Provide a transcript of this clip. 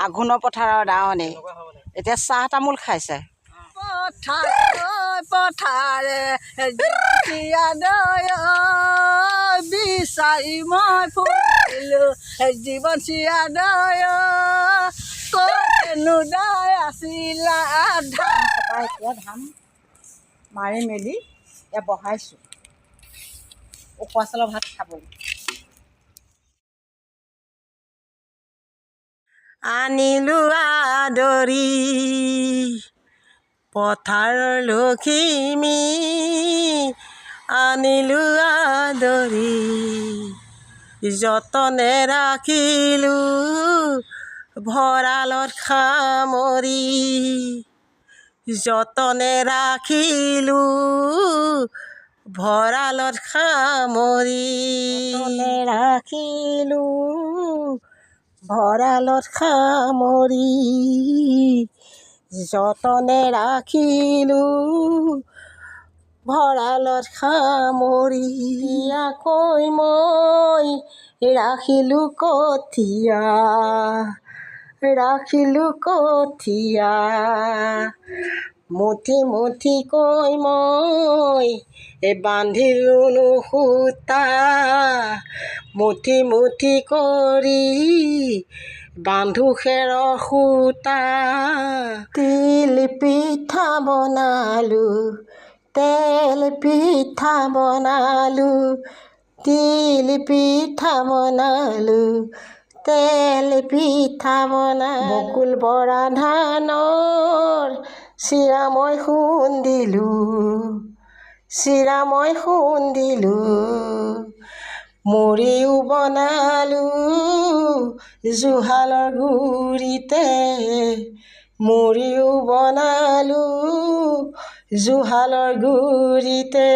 আঘোণৰ পথাৰৰ দাৱনী এতিয়া চাহ তামোল খাইছে। পথাৰে বিচাৰি মই ফুৰিলোঁ জীৱন চিয়াদয় ক'তনো দাই আছিলা ধান কটা এতিয়া ধান মাৰি মেলি এতিয়া বহাইছোঁ উখোৱা চাউলৰ ভাত খাবলৈ। আনিলোঁ আদৰি পথাৰৰ লখিমী আনিলোঁ আদৰি যতনে ৰাখিলোঁ ভঁৰালত সামৰি যতনে ৰাখিলোঁ ভঁৰালত সামৰি যতনে ৰাখিলোঁ ভঁৰালত সামৰি যতনে ৰাখিলোঁ ভঁৰালত সামৰি কৈ মই ৰাখিলোঁ কঠীয়া মুঠি মুঠিকৈ মই বান্ধিলোঁ সূতা মুঠি মুঠি কৰি বান্ধো খেৰৰ সূতা। তিল পিঠা বনালোঁ তেল পিঠা বনালোঁ তিল পিঠা বনালোঁ তেল পিঠা বনালোঁ বকুল বৰা ধানৰ চিৰা মই খুন্দিলোঁ মুড়িও বনালোঁ জুহালৰ গুৰিতে মুড়িও বনালোঁ জুহালৰ গুৰিতে।